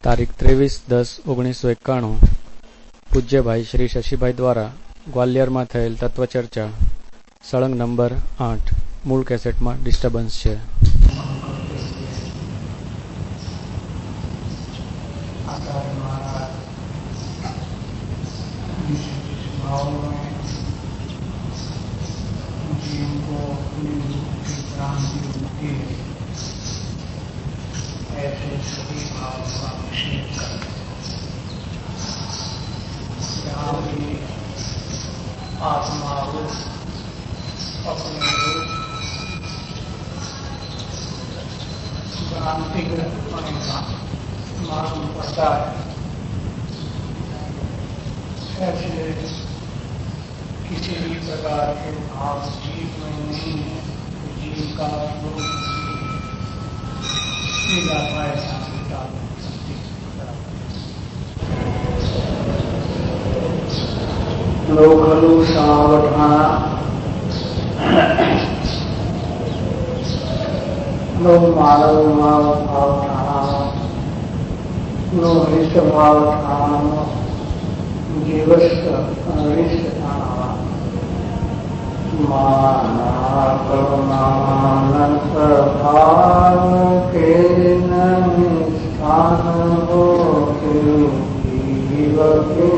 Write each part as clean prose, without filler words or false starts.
तारीख 23/10/1991 પૂજ્ય ભાઈ શ્રી શશીભાઈ દ્વારા ગ્વાલિયરમાં થયેલ તત્વચર્ચા સળંગ નંબર 8 મૂળ કેસેટમાં ડિસ્ટર્બન્સ છે. ऐसे सभी भाव का निषेध करते जहाँ भी आत्मा रूप अपने रूप भ्रांतिग्रस्त होने का मालूम पड़ता है, ऐसे किसी भी प्रकार के भाव जीव में नहीं है. जीव का स्वरूप लोकलु सावधाना नो मानव भाव नो हृष्ट भाव जीवस्त हृष्ट माना करुणानंद भाव के निष्ठान हो जीव के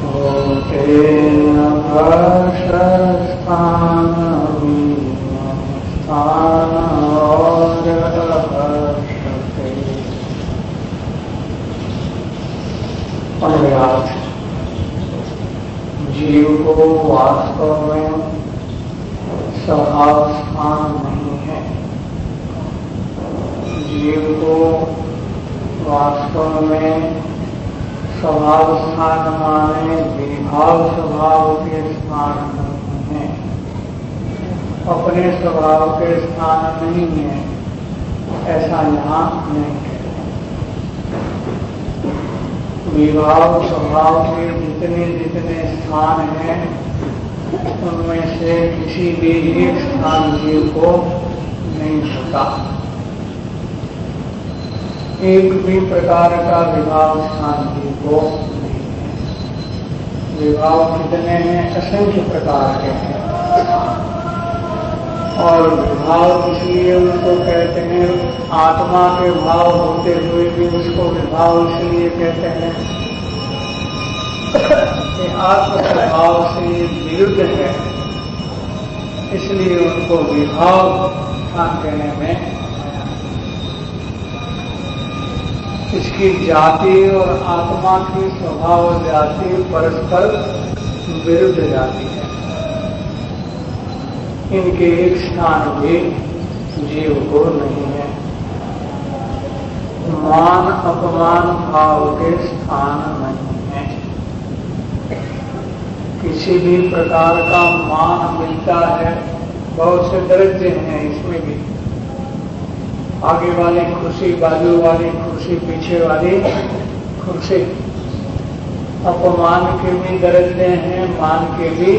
होते न स्थान स्थान और पर्याप्त जीव को वास्तव में स्वभाव स्थान नहीं है. जीव को वास्तव में स्वभाव स्थान माने विभाव स्वभाव के स्थान नहीं है, अपने स्वभाव के स्थान नहीं है, ऐसा यहाँ नहीं है. विभाव स्वभाव के जितने जितने स्थान हैं उनमें से किसी भी एक स्थान जीव को नहीं होता. एक भी प्रकार का विभाव स्थान जीव को नहीं है. विभाव कितने हैं? असंख्य प्रकार के हैं. और विभाव इसलिए उनको कहते हैं, आत्मा के भाव होते हुए भी उसको विभाव इसलिए कहते हैं कि आत्म स्वभाव से विरुद्ध है, इसलिए उनको विभाव स्थान कहने में इसकी जाति और आत्मा की स्वभाव जाति परस्पर विरुद्ध जाति है. इनके एक स्थान भी जीव को नहीं है. मान अपमान भाव के स्थान नहीं है. किसी भी प्रकार का मान मिलता है. बहुत से दर्जे हैं इसमें भी, आगे वाली कुर्सी, बाजू वाली कुर्सी, पीछे वाली कुर्सी. अपमान के भी दर्जे हैं, मान के भी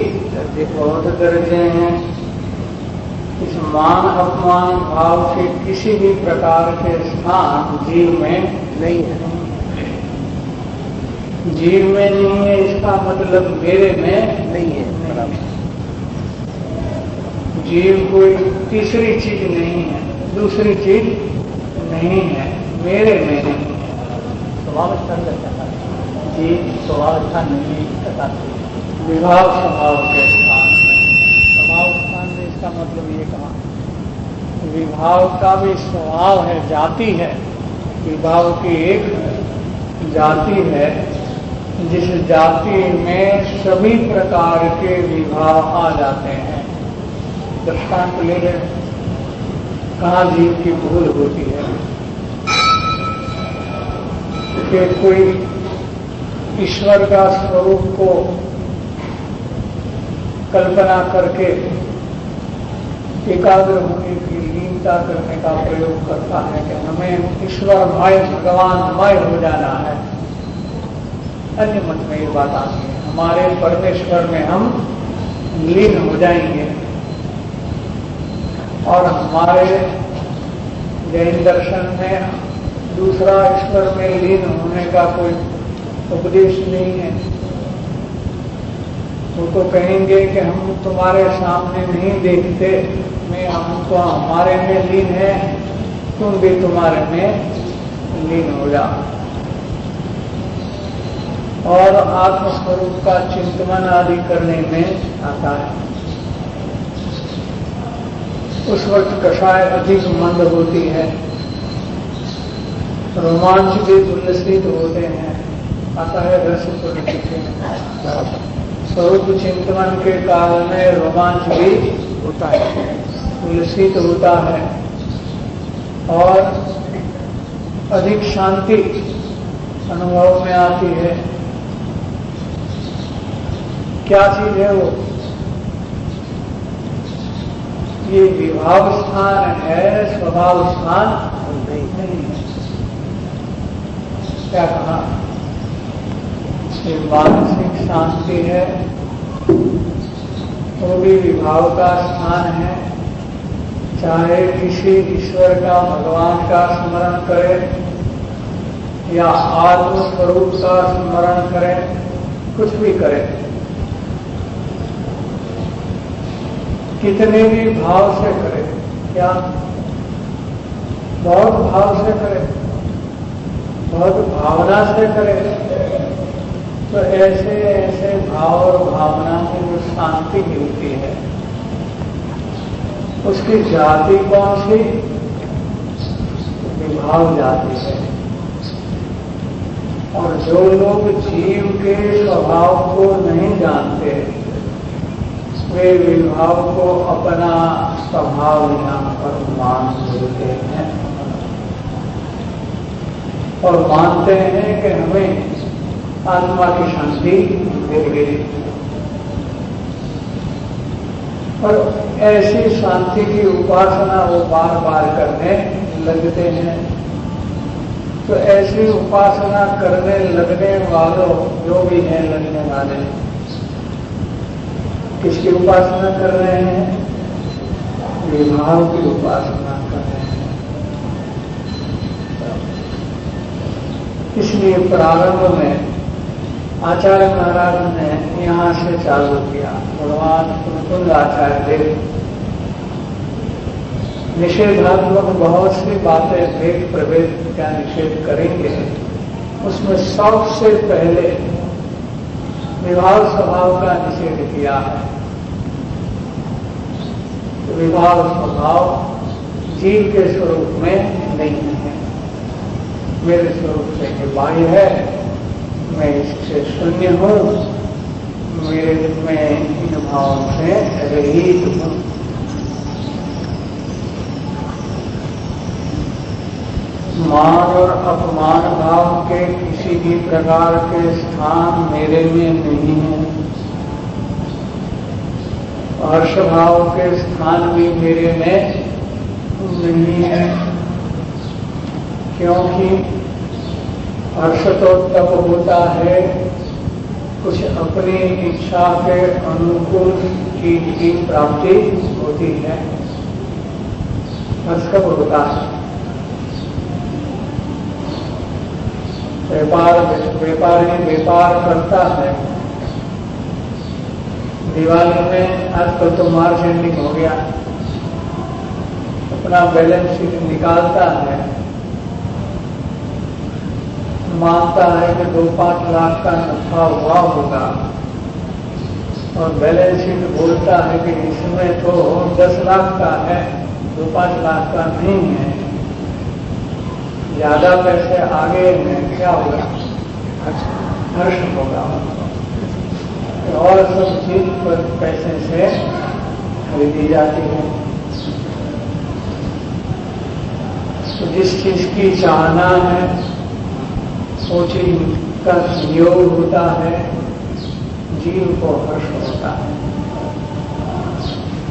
बहुत दर्जे हैं. इस मान अपमान भाव के किसी भी प्रकार के स्थान जीव में नहीं है. जीव में नहीं है इसका मतलब मेरे में नहीं है. जीव कोई तीसरी चीज नहीं है, दूसरी चीज नहीं है, मेरे में नहीं है. स्वभाव स्थान जी स्वभाव स्थान नहीं है. विभाव स्वभाव के स्थान, स्वभाव स्थान में इसका मतलब ये कहा, विभाव का भी स्वभाव है, जाति है. विभाव की एक जाति है जिस जाति में सभी प्रकार के विभाव आ जाते हैं. दृष्टांत ले लें, कहाँ जीव की भूल होती है कि कोई ईश्वर का स्वरूप को कल्पना करके एकाग्र होने की लीनता करने का प्रयोग करता है कि हमें ईश्वरमय भगवानमय हो जाना है. अन्य मत में ये बात आती है, हमारे परमेश्वर में हम लीन हो जाएंगे. और हमारे जैन दर्शन में दूसरा ईश्वर में लीन होने का कोई उपदेश नहीं है। वो तो कहेंगे कि हम तुम्हारे सामने नहीं देखते, मैं हम तो हमारे में लीन है, तुम भी तुम्हारे में लीन हो जाओ। और आत्मस्वरूप का चिंतन आदि करने में आता है। उस वक्त कषाय अधिक मंद होती है, रोमांच भी उल्लसित होते हैं, आता है रस स्वरूप चिंतन के काल में रोमांच भी होता है, उल्लसित होता है और अधिक शांति अनुभव में आती है। क्या चीज है वो? ये विभाव स्थान है, स्वभाव स्थान नहीं है। क्या कहा? ये मानसिक शांति है, वो भी विभाव का स्थान है। चाहे किसी ईश्वर का, भगवान का स्मरण करे या आत्म स्वरूप का स्मरण करे, कुछ भी करे, कितने भी भाव से करे, क्या बहुत भाव से करे, बहुत भावना से करे, तो ऐसे ऐसे भाव और भावना में जो शांति मिलती है, उसकी जाति कौन सी? विभाव जाति है। और जो लोग जीव के स्वभाव को नहीं जानते, वे विभाव को अपना स्वभाव यहाँ पर मान लेते हैं और मानते हैं कि हमें आत्मा की शांति मिल गई। और ऐसी शांति की उपासना वो बार बार करने लगते हैं। तो ऐसी उपासना करने लगने वालों, जो भी हैं लगने वाले, किसकी उपासना कर रहे हैं? विभाव की उपासना कर रहे हैं। इसलिए प्रारंभ में आचार्य महाराज ने यहाँ से चालू किया। भगवान कुलकुंद आचार्य देव निषेधात्मक बहुत सी बातें भेद प्रभेद का निषेध करेंगे। उसमें सबसे पहले विभाव स्वभाव का निषेध किया है। तो विभाव स्वभाव जीव के स्वरूप में नहीं है, मेरे स्वरूप से के बाह्य है, मैं इससे शून्य हूं, मेरे में इन भावों से रहित हूं। मान और अपमान भाव के किसी भी प्रकार के स्थान मेरे में नहीं है। हर्ष भाव के स्थान भी मेरे में नहीं है, क्योंकि हर्ष तो तब होता है कुछ अपनी इच्छा के अनुकूल चीज की प्राप्ति होती है। हर्ष कब होता है? व्यापारी व्यापार करता है। दिवाली में आजकल तो मार्च एंडिंग हो गया, अपना बैलेंस शीट निकालता है, मानता है कि 2-5 लाख का नफा हुआ होगा और बैलेंस शीट बोलता है कि इसमें तो 10 लाख का है, 2-5 लाख का नहीं है। ज्यादा पैसे आगे में क्या होगा? हर्ष होगा और सब चीज पर पैसे से खरीदी जाती है। तो जिस चीज की चाहना है वो चीज का संयोग होता है, जीव को हर्ष होता है।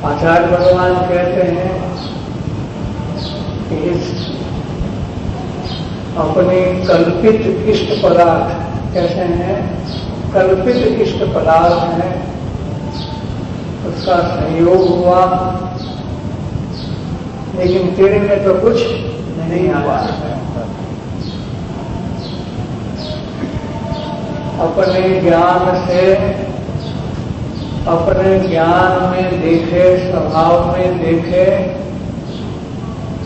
आचार्य भगवान कहते हैं कि इस अपने कल्पित इष्ट पदार्थ, कैसे हैं? कल्पित इष्ट पदार्थ है, उसका संयोग हुआ, लेकिन तेरे में तो कुछ नहीं हुआ। अपने ज्ञान से, अपने ज्ञान में देखे, स्वभाव में देखे,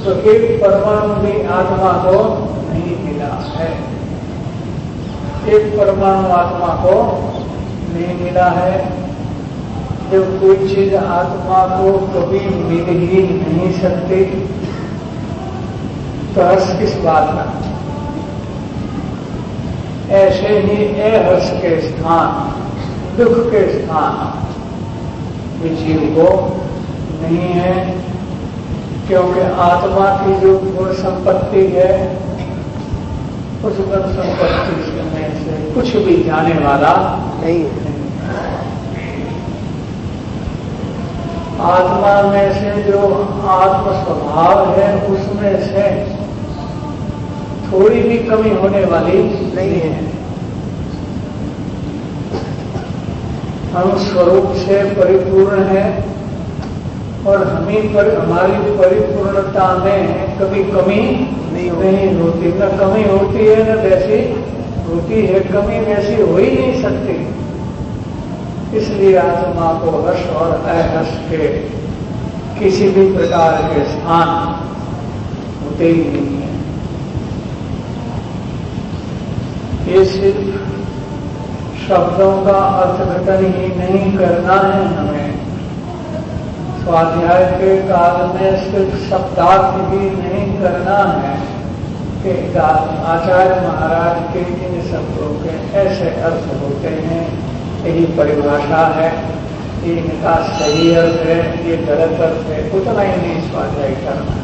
तो एक परमाणु भी आत्मा को नहीं मिला है। एक परमाणु आत्मा को नहीं मिला है। जब कोई चीज आत्मा को कभी मिल ही नहीं सकती तो हर्ष किस बात का। ऐसे ही अहर्ष के स्थान, दुख के स्थान जीव को नहीं है, क्योंकि आत्मा की जो गुण संपत्ति है उस गुण संपत्ति में से कुछ भी जाने वाला नहीं है। आत्मा में से जो आत्म स्वभाव है उसमें से थोड़ी भी कमी होने वाली नहीं है। हम स्वरूप से परिपूर्ण है और हमारी परिपूर्णता में कभी कमी नहीं होती। न कमी होती है न वैसी होती है। कमी वैसी हो ही नहीं सकती। इसलिए आत्मा को हर्ष और अहर्ष के किसी भी प्रकार के स्थान होते ही नहीं है। ये सिर्फ शब्दों का अर्थघटन ही नहीं करना है हमें। स्वाध्याय के काल में सिर्फ शब्दार्थ ही नहीं करना है कि आचार्य महाराज के इन शब्दों के ऐसे अर्थ होते हैं, यही परिभाषा है, ये इनका सही अर्थ है, ये गलत अर्थ है, उतना ही नहीं स्वाध्याय करना।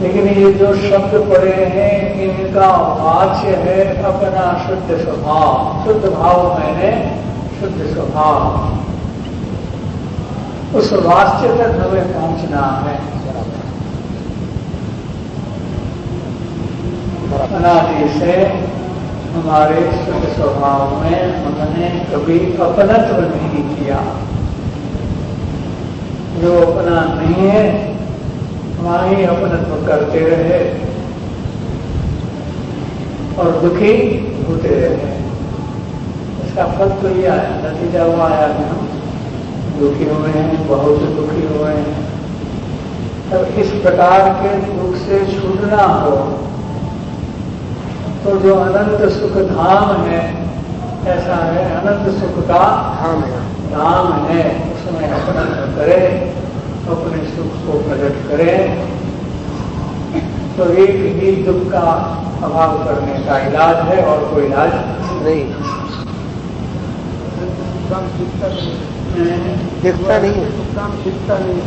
लेकिन ये जो शब्द पड़े हैं इनका वाच्य है अपना शुद्ध स्वभाव। शुद्ध भाव मैंने शुद्ध स्वभाव, उस वाच्य तक हमें पहुंचना है। अनादि से हमारे शुद्ध स्वभाव में हमने कभी अपनत्व नहीं किया। जो अपना नहीं है वहाँ ही अपनत्व करते रहे और दुखी होते रहे। इसका फल तो ये आया, नतीजा वो आया कि हम दुखी हुए हैं, बहुत दुखी हुए हैं। तब इस प्रकार के दुख से छूटना हो तो जो अनंत सुख धाम है, ऐसा है अनंत सुख का धाम है, उसमें अपनत्व करे, अपने सुख को प्रकट करें, तो एक ही दुख का अभाव करने का इलाज है और कोई इलाज नहीं। दिखता नहीं है, दिखता नहीं,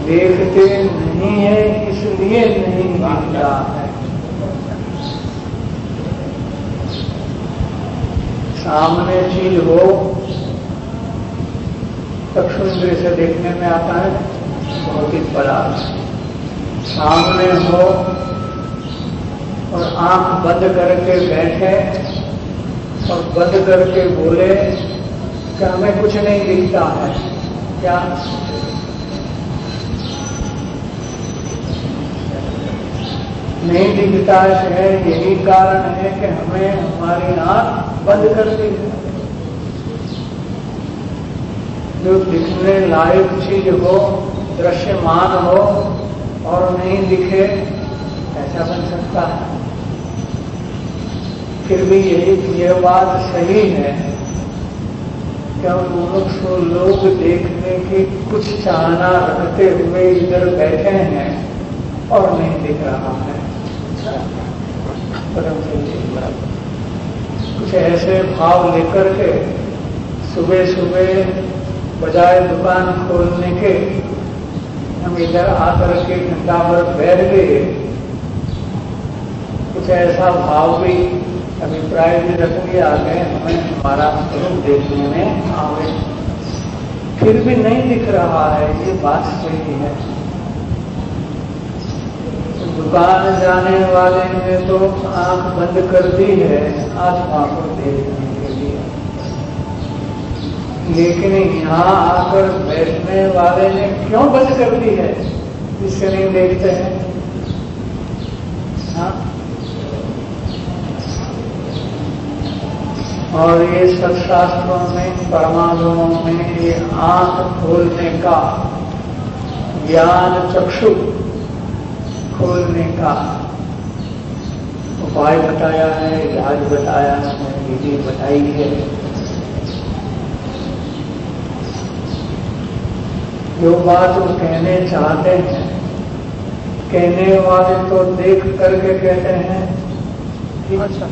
देखते नहीं है इसलिए नहीं दिखता है। सामने चीज हो चक्षुन्द्रिय से देखने में आता है बहुत ही बड़ा। सामने हो और आंख बंद करके बैठे और बंद करके बोले कि हमें कुछ नहीं दिखता है, क्या नहीं दिखता है? यही कारण है कि हमें हमारी आंख बंद कर दी है। जो दिखने लायक चीज हो, दृश्यमान हो और नहीं दिखे, ऐसा बन सकता है? फिर भी यह बात सही है कि हम लोग देखने की कुछ चाहना रखते हुए इधर बैठे हैं और नहीं दिख रहा है। कुछ ऐसे भाव लेकर के सुबह सुबह बजाय दुकान खोलने के हम इधर आकर के घंटा भर बैठ गए। कुछ ऐसा भाव भी, अभिप्राय भी रख लिया गए हमें हमारा स्वरूप देखने में आवे, फिर भी नहीं दिख रहा है। ये बात सही है। दुकान जाने वाले ने तो आंख बंद कर दी है आत्मा को देखने के लिए, लेकिन यहाँ आकर बैठने वाले ने क्यों बंद कर दी है जिससे नहीं देखते हैं? हाँ, और ये सत्शास्त्रों में, परमाणुओं में ये आंख खोलने का, ज्ञान चक्षु खोलने का उपाय बताया है, इलाज बताया है, विधि बताई है। जो बात वो कहने चाहते हैं, कहने वाले तो देख करके कहते हैं, अच्छा,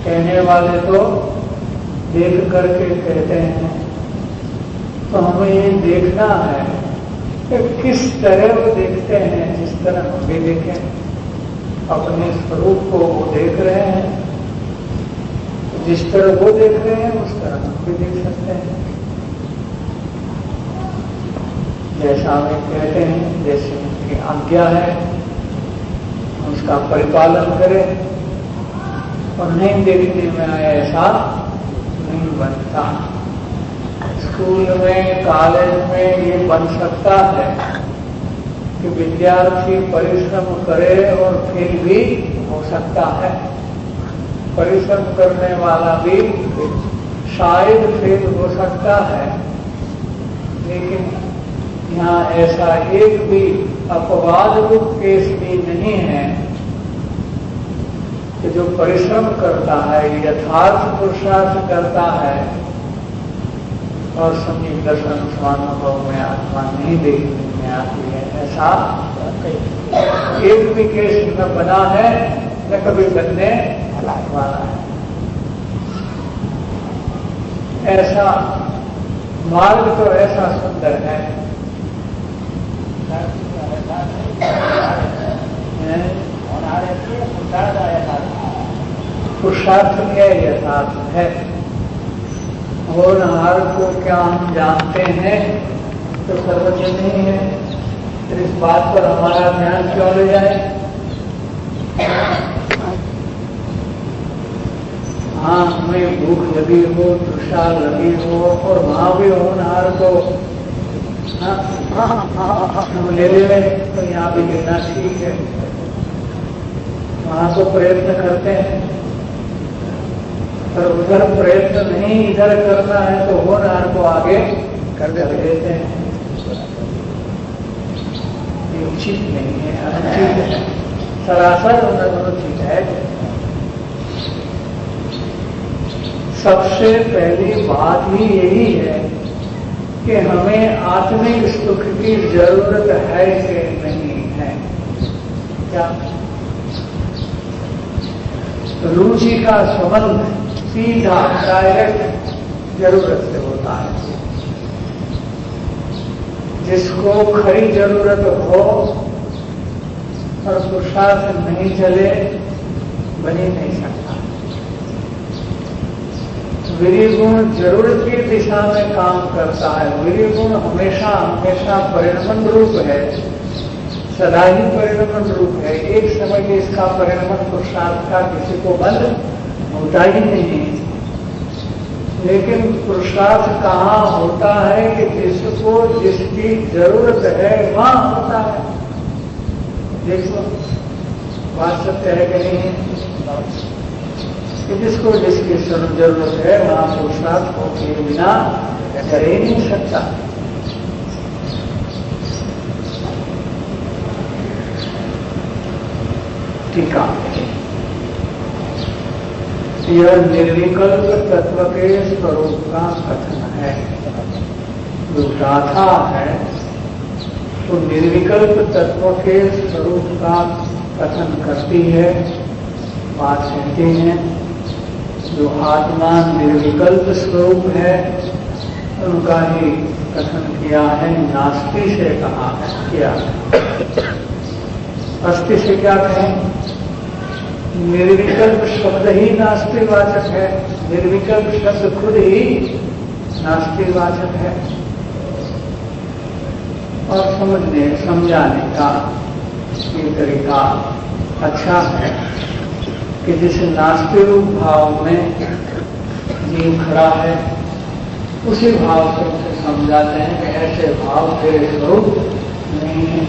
कहने वाले तो देख करके कहते हैं। तो हमें ये देखना है कि किस तरह वो देखते हैं, जिस तरह हम भी देखें। अपने स्वरूप को वो देख रहे हैं, जिस तरह वो देख रहे हैं उस तरह हम भी देख सकते हैं। जैसा वे कहते हैं, जैसे उनकी आज्ञा है उसका परिपालन करें, और नहीं देखने में आए ऐसा नहीं बनता। स्कूल में, कॉलेज में ये बन सकता है कि विद्यार्थी परिश्रम करे और फेल भी हो सकता है। परिश्रम करने वाला भी शायद फेल हो सकता है, लेकिन यहाँ ऐसा एक भी अपवाद रूप केस भी नहीं है कि जो परिश्रम करता है, यथार्थ पुरुषार्थ करता है और समीप दर्शन स्वानुभव में आत्मा नहीं देखने में आती है, ऐसा एक भी केस न बना है, न कभी बनने वाला है। ऐसा मार्ग तो ऐसा सुंदर है, पुरुषार्थ क्या यथार्थ है। होनहार को क्या हम जानते हैं तो सर्वज्ञ नहीं है, फिर इस बात पर हमारा ध्यान क्यों ले जाए। हाँ, हमें भूख लगी हो, तृषा लगी हो और वहां भी होनहार को हम ले ले तो यहाँ भी लेना ठीक है। वहां तो प्रयत्न करते हैं, पर उधर प्रयत्न नहीं इधर करना है तो होनहार को आगे कर देते हैं। ये उचित नहीं है, अनुचित है, सरासर अनुचित है। सबसे पहली बात ही यही है कि हमें आत्मिक सुख की जरूरत है कि नहीं है। क्या रुचि का संबंध सीधा डायरेक्ट जरूरत से होता है। जिसको खरी जरूरत हो और पुरुषार्थ नहीं चले, बनी नहीं सकता। वीर्य गुण जरूरत की दिशा में काम करता है। वीर्य गुण हमेशा हमेशा परिणमन रूप है, सदा ही परिणमन रूप है। एक समय में इसका परिणमन पुरुषार्थ का किसी को बंद होता ही नहीं। लेकिन पुरुषार्थ कहाँ होता है कि जिसको जिसकी जरूरत है वहां होता है। देखो बात सत्य है कि नहीं है कि जिसको जिसकी जरूरत है वहां पुरुषार्थ को किए बिना कर ही नहीं सकता। ठीक है, यह निर्विकल्प तत्व के स्वरूप का कथन है। जो गाथा है तो निर्विकल्प तत्व के स्वरूप का कथन करती है। बात कहती है जो आत्मा निर्विकल्प स्वरूप है उनका ही कथन किया है। नास्ति से कहा है, किया अस्थि से क्या कहें। निर्विकल्प शब्द ही नास्तिवाचक है। निर्विकल्प शब्द खुद ही नास्तिवाचक है। और समझाने का ये तरीका अच्छा है कि जिस नास्तिक भाव में जीव खड़ा है उसी भाव से उसे समझाते हैं कि ऐसे भाव तेरे स्वरूप नहीं है।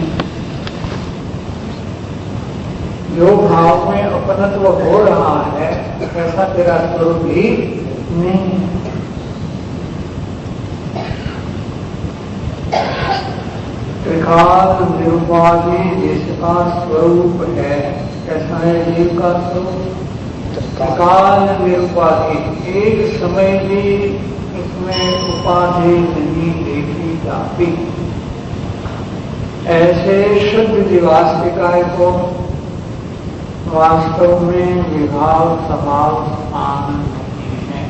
जो भाव में अपनत्व हो रहा है ऐसा तेरा स्वरूप भी नहीं है। त्रिकाल निरुपाधि जिसका स्वरूप है, कैसा है जीव का स्वरूप? त्रिकाल निरुपाधि, एक समय भी इसमें उपाधि नहीं देखी जाती। ऐसे शुद्ध जीवास्तिकाय को वास्तव में विभाव स्वभाव स्थान नहीं है।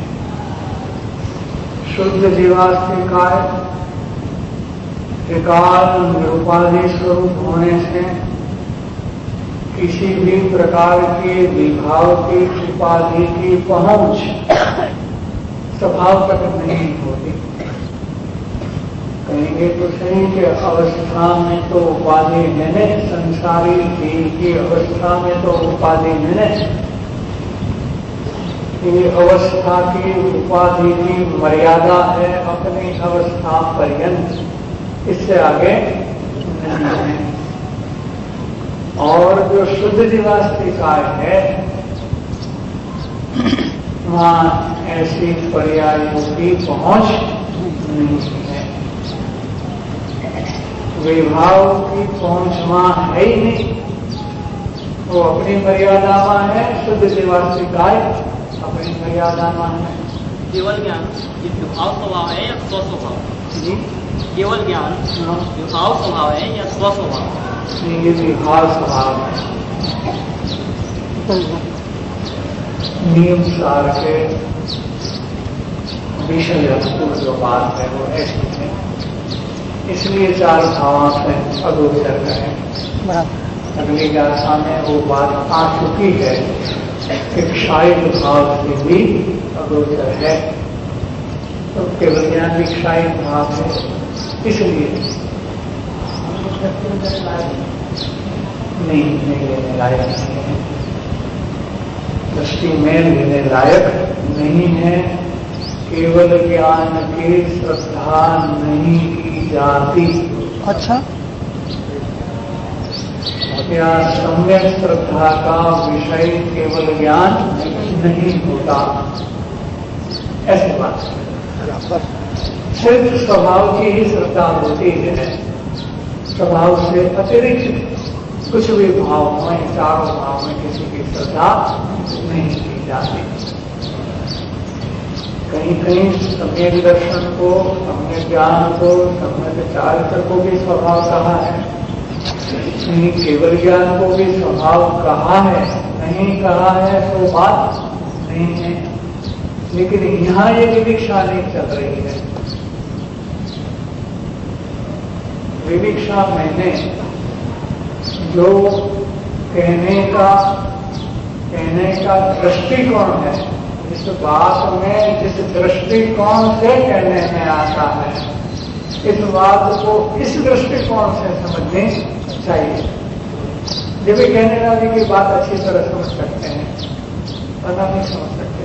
शुद्ध जीवास्तिकाय त्रिकाल निरुपाधि स्वरूप होने से किसी भी प्रकार के विभाव की उपाधि की पहुंच स्वभाव तक नहीं होती। कहेंगे तो सही कि अवस्था में तो उपाधि है, संसारी जीव की अवस्था में तो उपाधि है। ये अवस्था की उपाधि की मर्यादा है अपनी अवस्था पर्यंत, इससे आगे नहीं है। और जो शुद्ध जीवास्तिकाय है वहां ऐसी पर्यायों की पहुंच नहीं है। विभाव की पहुंच वहां है ही नहीं, वो अपनी मर्यादा में है। शुद्ध जीवास्तिकाय अपनी मर्यादा में है। केवल ज्ञान ये विभाव स्वभाव है या स्वस्वभाव? जी, केवल ज्ञान विभाव स्वभाव है या स्वस्वभाव? ये विभाव स्वभाव है। नियम सार के विषय वस्तु जो बात है वो ऐसी है, इसलिए चार भावों से अगोचर है। अगली गाथा में वो बात आ चुकी है कि क्षायी भाव से भी अगोचर है। तो केवल ज्ञान भी क्षायी भाव है, इसलिए नहीं लेने लायक नहीं है। दृष्टि में लेने लायक नहीं है। केवल ज्ञान की श्रद्धा नहीं की जाती। अच्छा, क्या सम्यक श्रद्धा का विषय केवल ज्ञान नहीं होता, ऐसी बात है। सिर्फ स्वभाव की ही श्रद्धा होती है, स्वभाव से अतिरिक्त कुछ भी भाव में, चारों भाव में किसी की श्रद्धा नहीं की जाती। कहीं कहीं सम्यक दर्शन को, सम्यक ज्ञान को, सम्यक चारित्र को भी स्वभाव कहा है, नहीं केवल ज्ञान को भी स्वभाव कहा है। नहीं कहा है तो बात नहीं है, लेकिन यहां ये विविक्षा नहीं चल रही है। विविक्षा मैंने जो कहने का दृष्टिकोण है, इस बात में जिस दृष्टिकोण से कहने में आता है, इस बात को इस दृष्टिकोण से समझनी चाहिए। जब भी कहने वाले की बात अच्छी तरह समझ सकते हैं, वरना नहीं समझ सकते।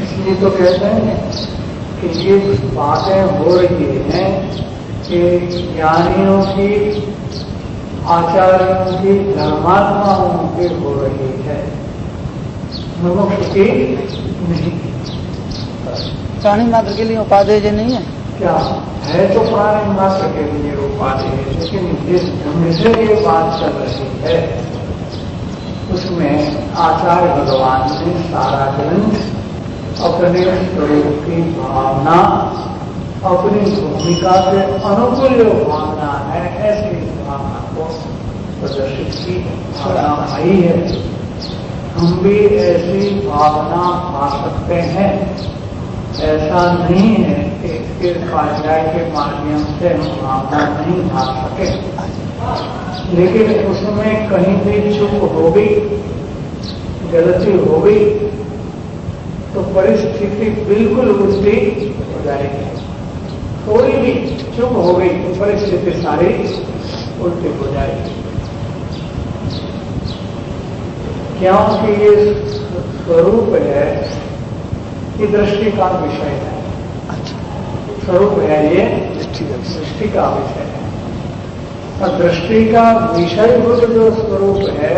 इसलिए तो कहते हैं कि ये बातें हो रही हैं कि ज्ञानियों की, आचार्यों की, धर्मात्माओं की हो रही है, मुमुक्ष की नहीं। प्राणी मात्र के लिए उपादेय जो नहीं है क्या है? तो प्राणी मात्र के लिए उपाधि है, लेकिन जिस ढंग से ये बात चल रही है उसमें आचार्य भगवान ने सारा ग्रंथ अपने स्वरूप की भावना, अपनी भूमिका के अनुकूल जो भावना है, ऐसी भावना को प्रदर्शित की भावना आई है। हम भी ऐसी भावना पा सकते हैं। ऐसा नहीं है कि इसके स्वाध्याय के माध्यम से हम भावना नहीं पा सके, लेकिन उसमें कहीं भी चूक हो गई, गलती हो गई तो परिस्थिति बिल्कुल उल्टी हो जाएगी। थोड़ी भी चूक हो गई तो परिस्थिति सारी उल्टी हो जाएगी। क्योंकि ये स्वरूप है, ये दृष्टि का विषय है। स्वरूप है, ये दृष्टि का विषय है। और दृष्टि का विषयभूत जो स्वरूप है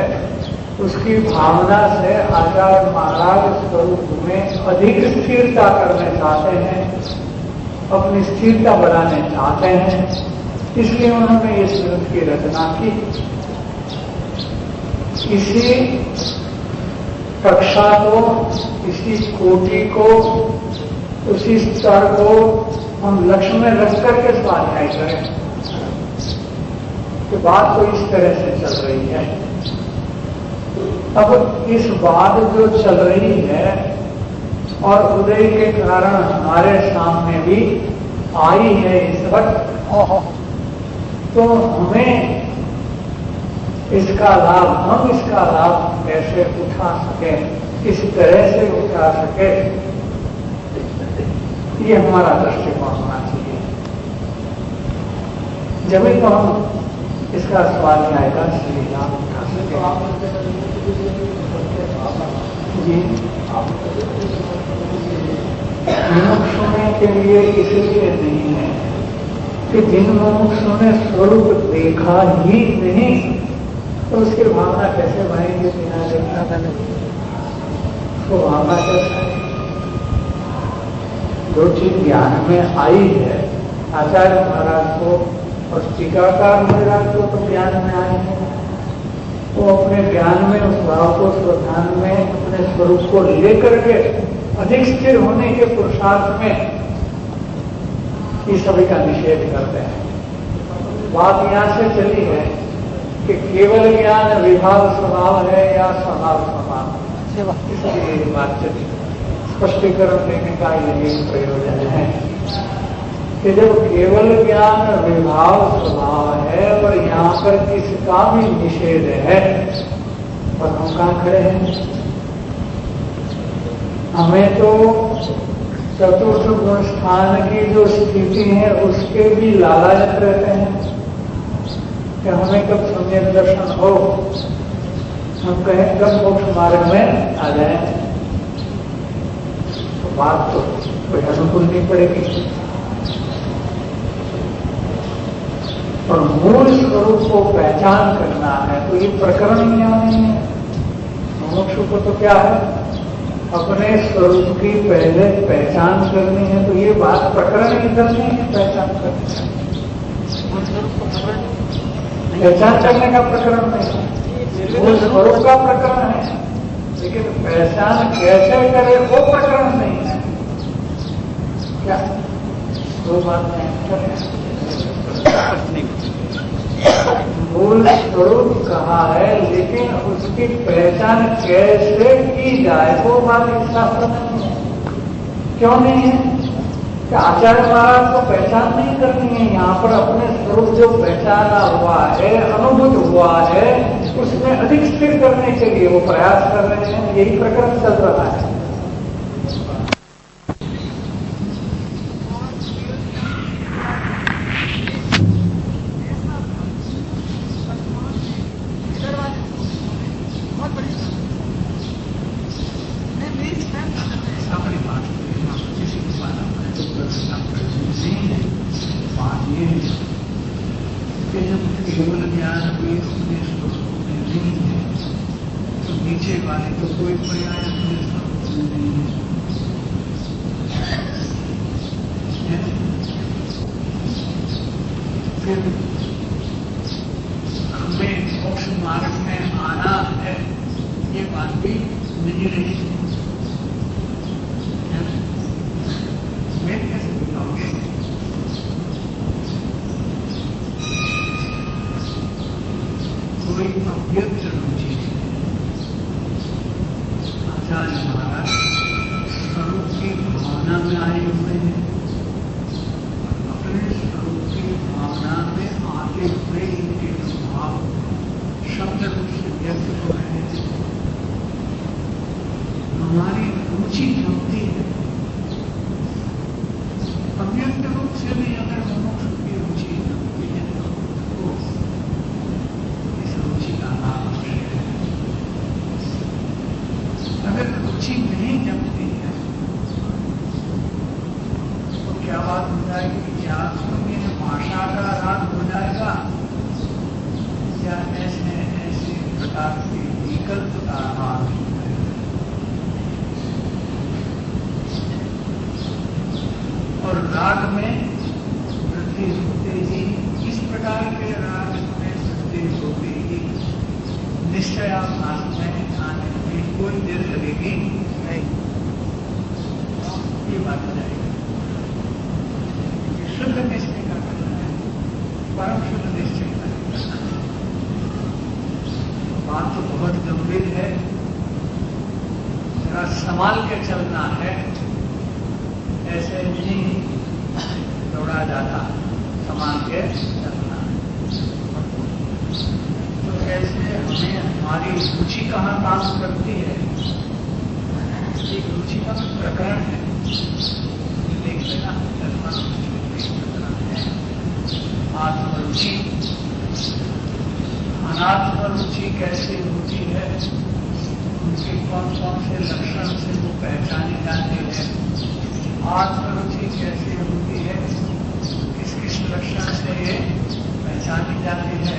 उसकी भावना से आचार्य महाराज स्वरूप में अधिक स्थिरता करना चाहते हैं, अपनी स्थिरता बढ़ाने चाहते हैं, इसलिए उन्होंने इस ग्रंथ की रचना की। इसी कक्षा को, इसी कोटि को, उसी स्तर को हम लक्ष्य में रख करके स्वाध्याय करें। कि बात तो इस तरह से चल रही है। अब इस बात जो चल रही है और उदय के कारण हमारे सामने भी आई है इस वक्त, तो हमें इसका लाभ, हम इसका लाभ कैसे उठा सके, किस तरह से उठा सके, ये हमारा दृष्टिकोण होना चाहिए। जब भी तो हम इसका स्वाध्याय का सही लाभ उठा सके। जी, मुमुक्षु के लिए इसलिए नहीं है कि जिन मुमुक्षु ने स्वरूप देखा ही नहीं तो उसकी भावना कैसे बनेगी बिना देखना करने, तो भावना कैसे? जो चीज ज्ञान में आई है, आचार्य महाराज को और टीकाकार महाराज को तो ज्ञान में आई है, वो अपने ज्ञान में उस भाव को स्वधान में अपने स्वरूप को लेकर के अधिक स्थिर होने के पुरुषार्थ में इस सभी का निषेध करते हैं। बात यहां से चली है कि केवल ज्ञान विभाव स्वभाव है या स्वभाव स्वभाव, इसलिए ये बात चली। स्पष्टीकरण देने का यही प्रयोजन है कि जब केवल ज्ञान विभाव स्वभाव है और यहाँ पर किसका भी निषेध है, पर हम कहाँ खड़े हैं? हमें तो चतुर्थ गुण स्थान की जो स्थिति है उसके भी लालच रहते हैं कि हमें कब सम्यक दर्शन हो, हम कहें कब मोक्ष मार्ग में आ जाए, तो बात तो कोई अनुकूल नहीं पड़ेगी। और मूल स्वरूप को पहचान करना है तो ये प्रकरण ही नहीं है। मोक्ष को तो क्या है, अपने स्वरूप की पहले पहचान करनी है, तो ये बात प्रकरण ही करनी है, पहचान करनी है। पहचान करने का प्रकरण नहीं है, मूल स्वरूप का प्रकरण है, लेकिन पहचान कैसे करे वो प्रकरण नहीं है। क्या दो बात नहीं, मूल स्वरूप कहा है लेकिन उसकी पहचान कैसे की जाए वो बात इस शास्त्र में नहीं है। क्यों नहीं है कि आचार्य महाराज को पहचान नहीं करनी है, यहाँ पर अपने स्वरूप जो पहचाना हुआ है, अनुभूत हुआ है, उसमें अधिक स्थिर करने के लिए वो प्रयास कर रहे हैं। यही प्रकरण चल रहा है। निश्चय आप सांस में आने में कोई देर लगेगी नहीं, ये बात हो जाएगी। शुद्ध निश्चय का करना है, परम शुद्ध निश्चय का करना है। बात तो बहुत गंभीर है, जरा संभाल के चलना है, ऐसे नहीं दौड़ा जाता, संभाल के चलना है। तो ऐसे हमें हमारी रुचि कहाँ काम करती है, एक रुचि का प्रकरण है, देख लेना। आत्मरुचि, अनात्म रुचि कैसे होती है, उनके कौन कौन से लक्षण से वो पहचाने जाते हैं। आत्मरुचि कैसे होती है, किस किस लक्षण से ये पहचानी जाती है,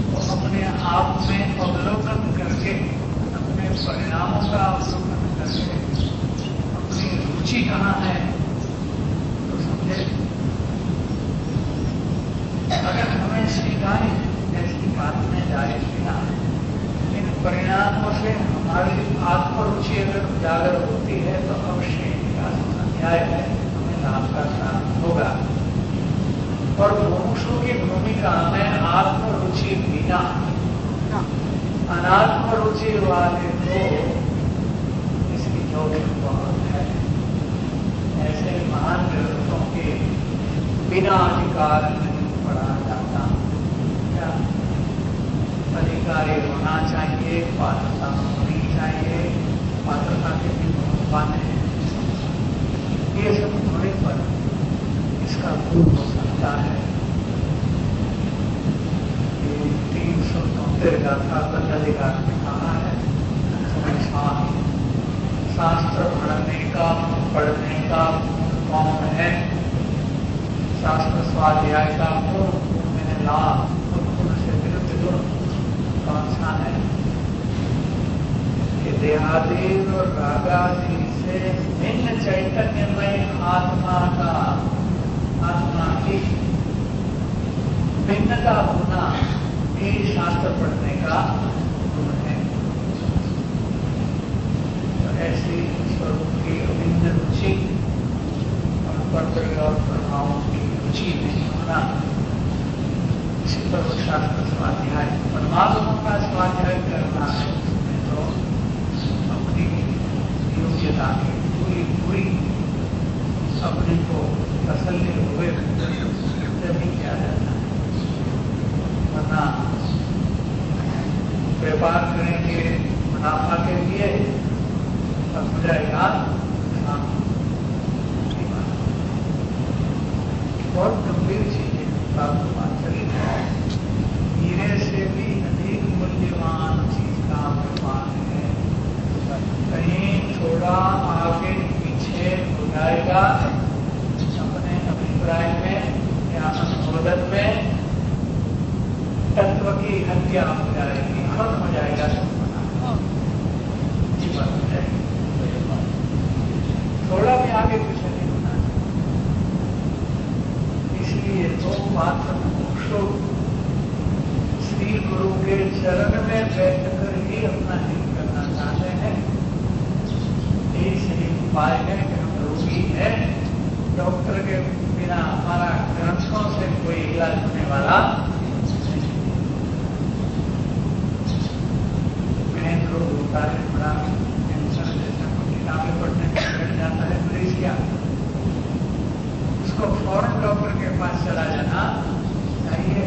तो अपने आप में अवलोकन करके, अपने परिणामों का अवलोकन करके, अपनी रुचि कहाँ है तो समझे। अगर हमें स्वीकारी ऐसी बात में जाए बिना इन परिणामों से हमारी आत्मरुचि अगर उजागर होती है तो अवश्य अध्याय है, हमें लाभ का प्राप्त होगा। और मुमुक्षु की भूमिका में आत्मरुचि बिना अनात्म रुचि वाले को इसकी जोखिम बहुत है। ऐसे महान ग्रंथों के बिना अधिकार पढ़ा जाता, क्या अधिकारी होना चाहिए, पात्रता होनी चाहिए, पात्रता के भी बहुत माने हैं, ये सब होने पर इसका भूल हो सकता है। 373 गाथा पदाधिकार में कहा है, शास्त्र पढ़ने का कौन है, शास्त्र स्वाध्याय का मैंने लाभ गुण से विरुद्ध गुण कौन सा है कि देहादेव और रागादि से भिन्न चैतन्यमय आत्मा की भिन्नता होना ये शास्त्र पढ़ने का गुण है। तो ऐसी स्वरूप की अभिन्न रुचि और कर्तव्य और प्रभावों की रुचि नहीं होना, इसी पर वो शास्त्र स्वाध्याय परमात्मा का स्वाध्याय करना है। तो अपनी योग्यता की पूरी अपने को तसल्ली हुए नहीं किया जाता है, वरना व्यापार करेंगे मुनाफा के लिए तब हो जाएगा। बहुत गंभीर चीज है, बात चली है। हीरे से भी अधिक मूल्यवान चीज का व्यापार है, कहीं थोड़ा आगे पीछे हो जाएगा अपने अभिप्राय में या अनुमोदन में, तत्व की हत्या हो जाएगी, खत्म हो जाएगा जी, बात हो जाएगी। थोड़ा भी आगे पीछे नहीं होना चाहिए। इसलिए तो मात्र मुमुक्षु श्री गुरु के चरण में बैठकर ही अपना हित करना चाहते हैं। यही सही उपाय है कि हम रोगी है, डॉक्टर के बिना हमारा ग्रंथों से कोई इलाज होने वाला रोग होता है, बड़ा कैंसर जैसा कोई किताबें पढ़ने में बैठ जाता है, मरीज क्या उसको फौरन डॉक्टर के पास चला जाना चाहिए।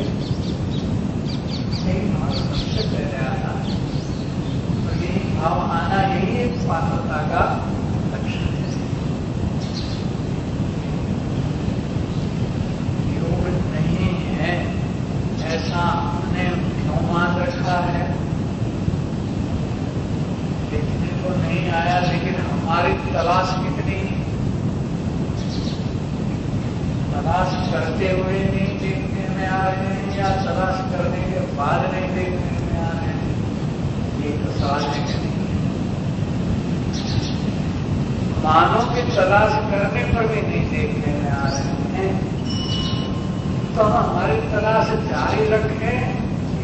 यही भाव सबसे पहले आता है, और यही भाव आना यही एक पात्रता का लक्षण है। योग नहीं है ऐसा हमने क्यों मान रखा है, देखने को नहीं आया, लेकिन हमारी तलाश कितनी, तलाश करते हुए नहीं देखने में आ रहे हैं या तलाश करने के बाद नहीं देखने में आ रहे हैं, ये तो सवाल है कि नहीं। मानव की तलाश करने पर भी नहीं देखने में आ रहे हैं, तो हमारी तलाश जारी रखें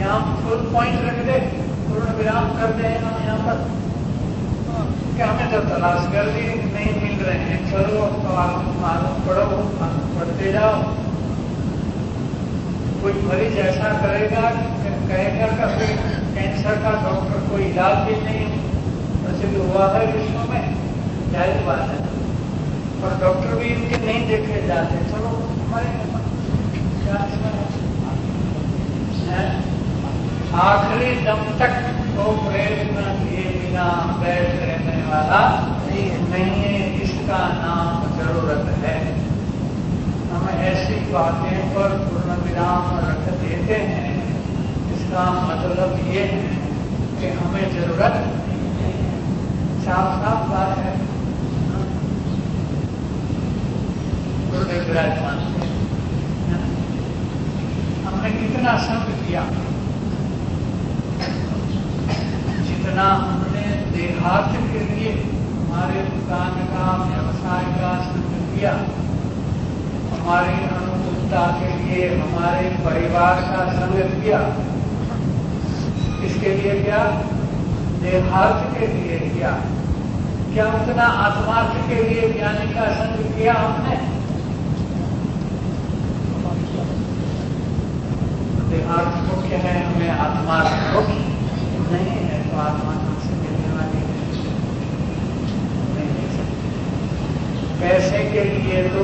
यहाँ फुल पॉइंट रख दे, पूर्ण विराम कर दे हम यहाँ पर कि हमें तो तलाश कर दी नहीं मिल रहे हैं, चलो मालूम पढ़ो, पढ़ते जाओ। कोई मरीज ऐसा कहेगा कि कैंसर का डॉक्टर कोई इलाज भी नहीं प्रसिद्ध हुआ है विश्व में, जाहिर बात है, और डॉक्टर भी इनके नहीं देखे जाते, चलो हमारे आखिरी दम तक तो प्रयत्न किए बिना बैठ रहने वाला नहीं है, इसका नाम जरूरत है। हम ऐसी बातें पर पूर्ण विराम रख देते हैं, इसका मतलब ये है कि हमें जरूरत साफ साफ बात है। गुरुदेव विराजमान हमने कितना संग किया, जितना हमने देहात के लिए हमारे दुकान का व्यवसाय का संग किया, हमारी अनुकूलता के लिए हमारे परिवार का संग किया, इसके लिए क्या देहात के लिए किया, क्या उतना आत्मार्थ के लिए ज्ञानी का संग किया हमने? देहात मुख्य है, हमें आत्मार्थ मुख्य नहीं है, तो आत्मा से मिलने वाली नहीं मिल सकती। पैसे के लिए तो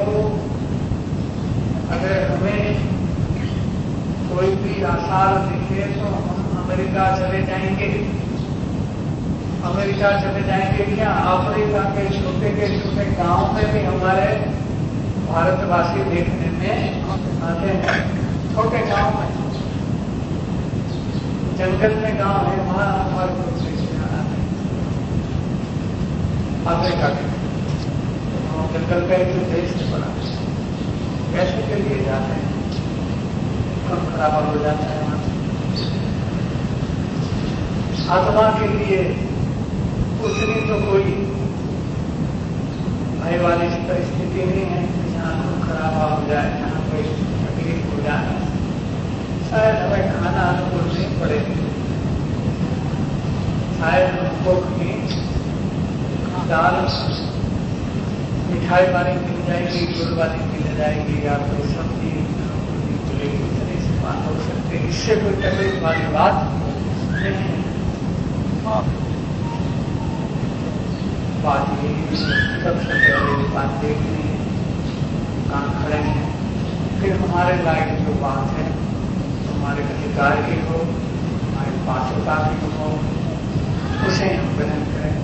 अगर हमें कोई भी आसार दिखे तो हम अमेरिका चले जाएंगे, अमेरिका चले जाएंगे क्या? अफ्रीका के छोटे गांव में भी हमारे भारतवासी देखने में आते हैं, छोटे गांव में, जंगल में गांव है, वहां हमारे अफ्रीका के जंगल का एक देश बना, पैसे के लिए जाते हैं, कम खराब हो जाता है वहां। आत्मा के लिए उतनी तो कोई भय वाली परिस्थिति नहीं है, जहाँ खून खराब हो जाए, जहाँ कोई तकलीफ हो जाए, शायद हमें खाना अनुकूल नहीं पड़ेगी, शायद हमको कहीं दाल मिठाई वाली मिल जाएगी, गुड़ वाली मिल जाएगी, या कोई सब्जी मिलेगी, इतनी बात हो सकती है, इससे कोई तकलीफ वाली बात नहीं है। बात यही सबसे पहले बात देखनी है, काम खड़े हैं, फिर हमारे लायक जो बात है, हमारे अधिकार की हो, हमारे पात्रता की हो, उसे हम ग्रहण करें।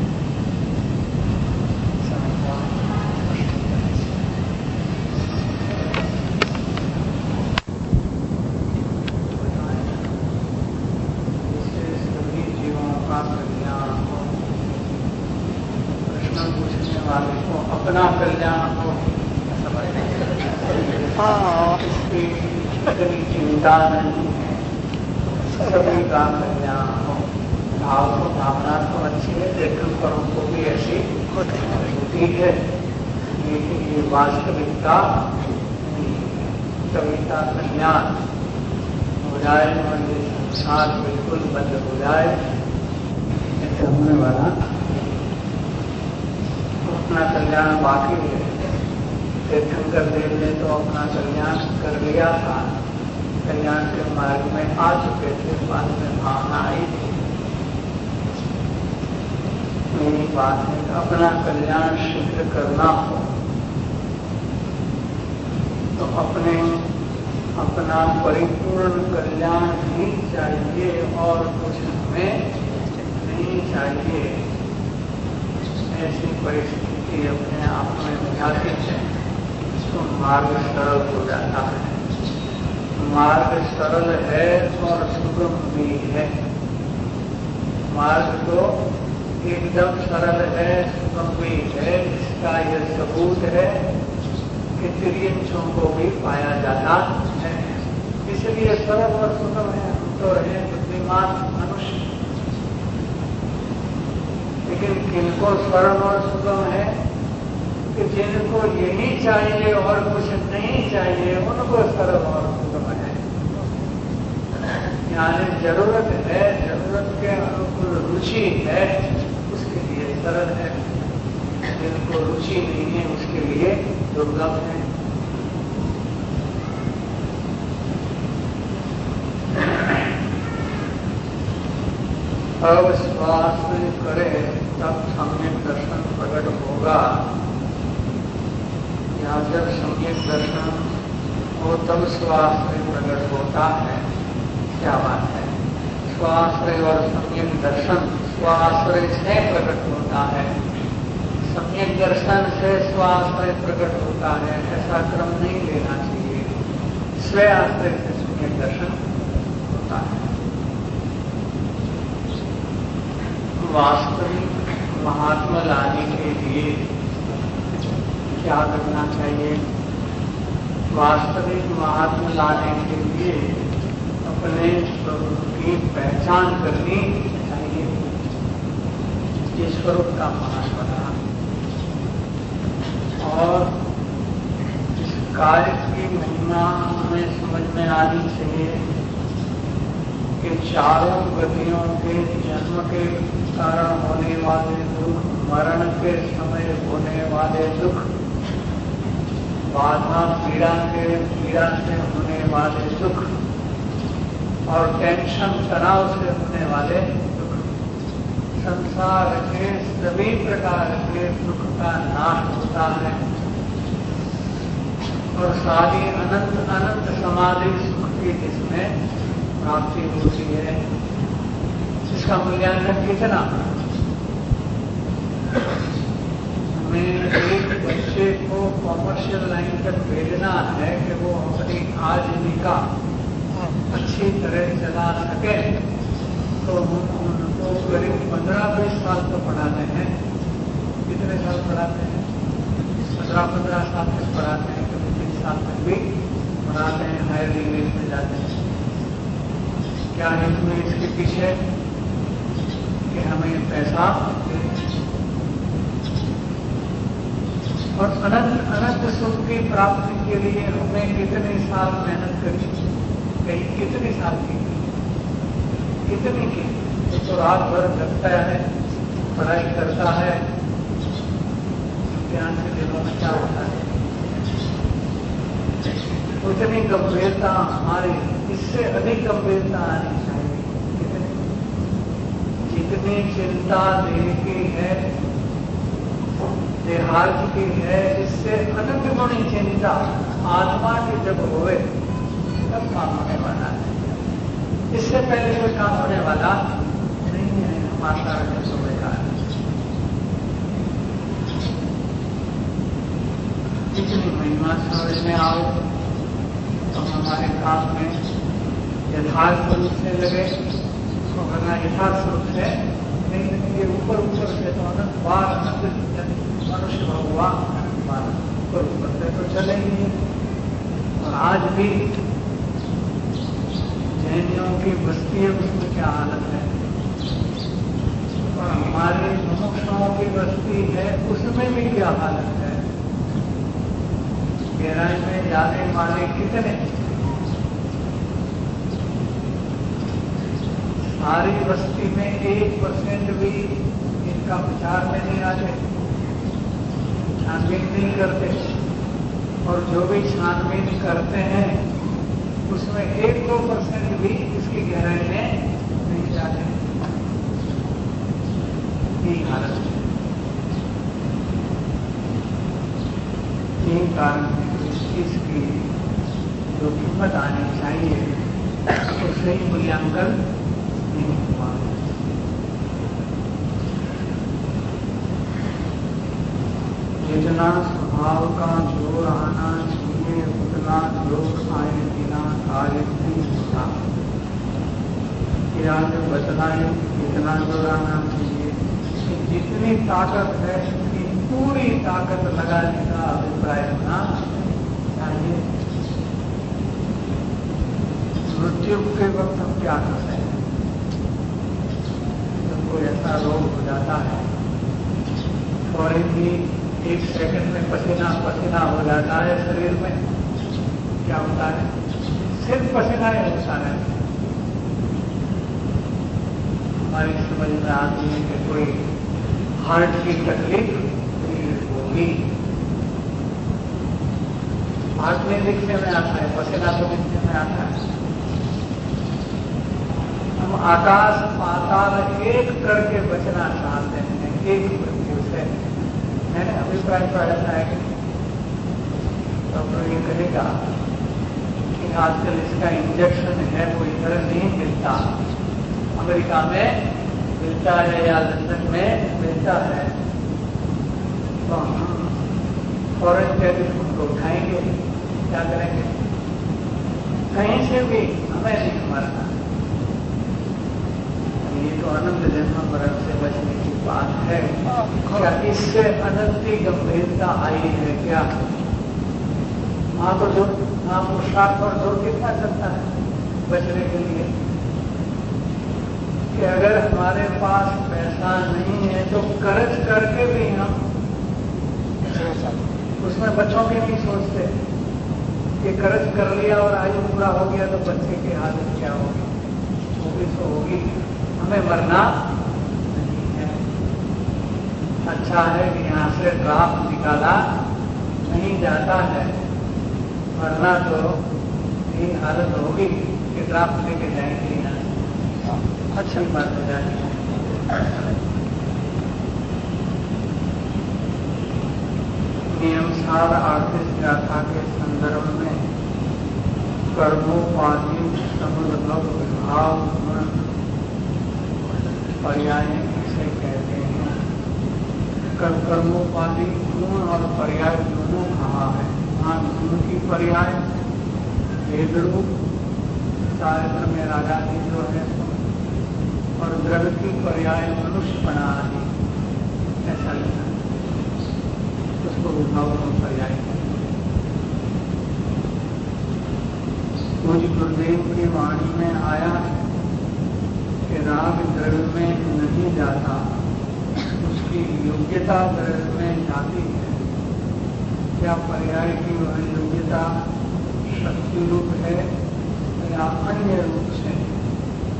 सभी जीवों का कल्याण हो, प्रश्न पूछने वाले को अपना कल्याण हो, इसकी इतनी चिंता नहीं है, सभी का कल्याण हो। भावना तो अच्छी है, लेकिन पर उनको भी ऐसी होती है, लेकिन ये वास्तविकता कविता कल्याण हो जाए और ये संसार बिल्कुल बंद हो जाए, ऐसे होने वाला तो अपना कल्याण बाकी है। तीर्थंकर देव ने तो अपना कल्याण कर लिया था, कल्याण के मार्ग में आ चुके थे, बाद में भावना आई थी। मेरी बात है अपना कल्याण शीघ्र करना हो तो अपना परिपूर्ण कल्याण ही चाहिए और कुछ हमें नहीं चाहिए। ऐसी परिस्थिति अपने आप में बुझाती है तो मार्ग सरल हो जाता है। मार्ग सरल है और सुगम भी है। मार्ग तो एकदम सरल है, सुगम भी है। इसका यह सबूत है कि तिर्यंचों को भी पाया जाता है, इसलिए सरल और सुगम है। हम तो है बुद्धिमान मनुष्य, लेकिन किनको सरल और सुगम है कि जिनको यही चाहिए और कुछ नहीं चाहिए, उनको सरल और सुगम है। यानी जरूरत है, जरूरत के अनुकूल रुचि है, उसके लिए सरल है। जिनको रुचि नहीं है उसके लिए दुर्लभ है। अब श्वास करे तब सम्यक दर्शन प्रकट होगा, या जब सम्यक दर्शन हो तब स्वाश्रय प्रकट होता है। क्या बात है? स्वाश्रय और सम्यक दर्शन स्वाश्रय से प्रकट होता है, सम्यक दर्शन से स्वाश्रय प्रकट होता है। ऐसा क्रम नहीं लेना चाहिए। स्व आश्रय से सम्यक दर्शन होता है। वास्तविक महात्मा लाने के लिए क्या करना चाहिए? वास्तविक महात्मा लाने के लिए अपने स्वरूप की पहचान करनी चाहिए। ये स्वरूप का महात्मा और इस कार्य की महिमा हमें समझ में आनी चाहिए कि चारों गतियों के जन्म के कारण होने वाले दुख, मरण के समय होने वाले दुख, बाधा पीड़ा से होने वाले दुख और टेंशन तनाव से होने वाले दुख, संसार के सभी प्रकार के दुख का नाश होता है और सारी अनंत अनंत समाधि सुख की जिसमें प्राप्ति होती है। इसका मूल्यांकन कितना? हमें एक बच्चे को कॉमर्शियल लाइन तक भेजना है कि वो अपनी आजीविका अच्छी तरह चला सके, तो हम उनको करीब 15-20 साल तो पढ़ाते हैं। कितने साल पढ़ाते हैं? 15-15 साल तक पढ़ाते हैं, कभी 20 साल तक भी पढ़ाते हैं, हायर डिग्री में जाते हैं। क्या हेतु है इसके पीछे? कि हमें पैसा और अनंत अनंत सुख की प्राप्ति के लिए हमें कितने साल मेहनत करी, कहीं कितने साल की, कितनी की? तो रात भर लगता है, पढ़ाई करता है। ज्ञान के दिनों में क्या होता है? उतनी गंभीरता हमारी, इससे अधिक गंभीरता आनी चाहिए। जितनी चिंता देह की है, देहार्थ की है, इससे अनंत गुणी चिंता आत्मा की जब होवे तब काम होने वाला है। इससे पहले कोई काम होने वाला नहीं है। हमारा तो बेकार है। इतनी महिमा समझ में आओ तो हमारे काम में यथार्थ रूप से लगे, तो करना यथार्थ रूप से नहीं लगेंगे। ऊपर ऊपर से तो अनंत बार मनुष्य भगवान ऊपर से तो चलेंगे। और आज भी जैनियों की बस्ती है, उसमें क्या हालत है, और हमारे मुमुक्षुओं की बस्ती है, उसमें भी क्या हालत है। गहराई में जाने वाले कितने? सारी बस्ती में 1% भी इनका विचार में नहीं आते, छानबीन नहीं करते, और जो भी छानबीन करते हैं उसमें 1-2% भी इसकी गहराई में नहीं जाते। यही हालत है। यही कारण है इसकी जो कीमत आनी चाहिए तो सही मूल्यांकन नहीं हुआ। जितना स्वभाव का जोर आना चाहिए उतना जोर आए बिना कार्य नहीं होता। याद बतलाए कितना जोर आना चाहिए, जितनी ताकत है उसकी पूरी ताकत लगाने का अभिप्राय होना चाहिए। मृत्यु के वक्त हम क्या करते हैं? जब कोई ऐसा रोग हो जाता है, थोड़ी भी 1 सेकंड में पसीना पसीना हो जाता है शरीर में, क्या होता है? सिर्फ पसीना ही होता है, हमारी समझ में आती है कि कोई हार्ट की तकलीफ होगी। हार्ट में दिखने में आता है, पसीना तो दिखने में आता है। हम आकाश पाताल एक करके बचना चाहते हैं, एक मृत्यु से। मैंने अभिप्राय पढ़ा है कि डॉक्टर ये कहेगा कि आजकल इसका इंजेक्शन है वो इधर नहीं मिलता, अमेरिका में मिलता है या लंदन में मिलता है, तो हम फॉरेन टेलीफोन को उठाएंगे, क्या करेंगे? कहीं से भी हमें नहीं मरना। ये तो अनंत जन्म मरण से बचने की बात है। क्या इससे अनंत गंभीरता आई है क्या? वहां तो जो वहां पुरुषार्थ और जोर कितना चलता है बचने के लिए कि अगर हमारे पास पैसा नहीं है तो कर्ज करके भी हम उसमें बच्चों की नहीं सोचते कि कर्ज कर लिया और आयु पूरा हो गया तो बच्चे की हालत क्या होगी, वो भी तो होगी। हमें मरना नहीं है। अच्छा है कि यहाँ से ड्राफ्ट निकाला नहीं जाता है, वरना तो ये हालत होगी कि ड्राफ्ट लेके जाएंगे यहाँ से। अच्छा मर जाएंगे। नियम सार आर्थिक गाथा के संदर्भ में कर्मोपाधि समुद्भव विभाव पर्याय इसे कहते हैं। कर्मोपाधि गुण और पर्याय दोनों कहा है। वहाँ गुण की पर्याय भेद रूप चारित्र में राजा जी जो है, और द्रव्य की पर्याय मनुष्य बना है, ऐसा लिखा है। उसको विभाव में पर्याय मुझ गुरुदेव की वाणी में आया कि राग द्रव्य में नहीं जाता, उसकी योग्यता द्रव्य में जाती है। क्या पर्याय की वह योग्यता शक्ति रूप है या अन्य रूप से?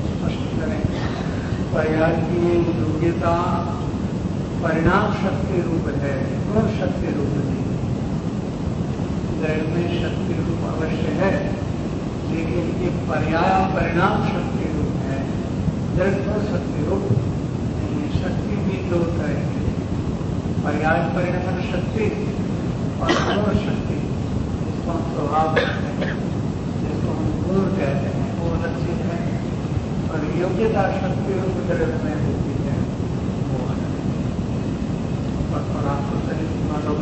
स्पष्ट करें। पर्याय की योग्यता परिणाम शक्ति रूप है, गुण शक्ति रूप नहीं। द्रव्य में शक्ति रूप अवश्य है, लेकिन ये पर्याय परिणाम शक्ति रूप है, द्रव्य शक्ति रूप नहीं है। शक्ति भी दो तरह की, पर्याय परिणाम शक्ति और गुण शक्ति, जिसको हम स्वभाव कहते हैं, जिसको हम गुण कहते हैं, वो अलग चीज है। और योग्यता शक्ति रूप द्रव्य में होती है, वो अलग है। और आपको सही मालूम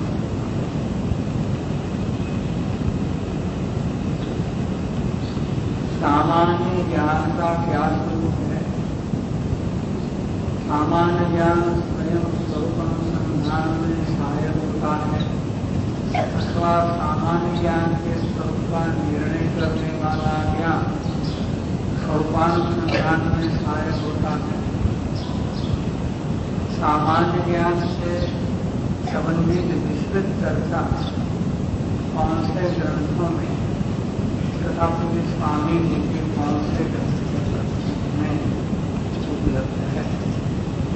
सामान्य ज्ञान का क्या स्वरूप है? सामान्य ज्ञान स्वयं स्वरूप अनुसंधान में सहायक होता है, अथवा सामान्य ज्ञान के स्वरूप का निर्णय करने वाला ज्ञान स्वरूपानुसंधान में सहायक होता है। सामान्य ज्ञान से संबंधित विस्तृत चर्चा कौन से ग्रंथों में तथा पूज्य स्वामी जी के कौन से ग्रंथ में उपलब्ध है?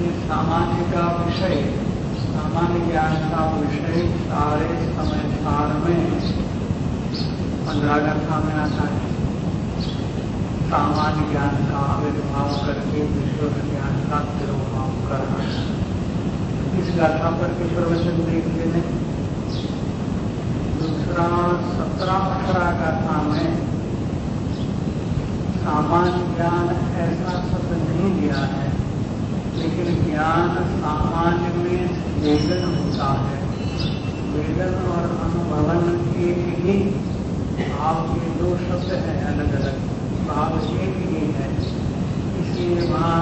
ये सामान्य का विषय, सामान्य ज्ञान का विषय सारे समय सार में 15 ग्रंथा में आता है। सामान्य ज्ञान का आविर्भाव करके विश्व ज्ञान का तिरुभाव करना। इस गाथा पर के प्रवचन देख लेने। दूसरा 17 गाथा में सामान्य ज्ञान ऐसा शब्द नहीं दिया है, लेकिन ज्ञान सामान्य में वेदन होता है। वेदन और अनुभवन एक ही भाव के दो शब्द हैं, अलग अलग भाव एक ही है। इसलिए वहाँ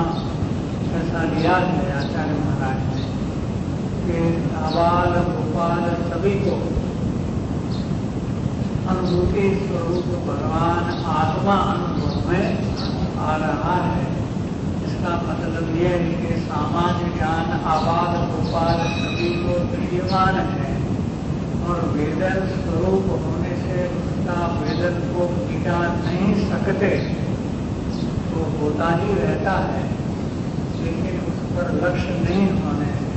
ऐसा लिया है आचार्य महाराज ने कि आबाल गोपाल सभी को अनुभूति स्वरूप भगवान आत्मा अनुभव में आ रहा है। इसका मतलब यह है कि सामान्य ज्ञान आबाल गोपाल सभी को दृश्यमान है, और वेदन स्वरूप होने से उसका वेदन को मिटा नहीं सकते, तो होता ही रहता है। लेकिन उस पर लक्ष्य नहीं होने से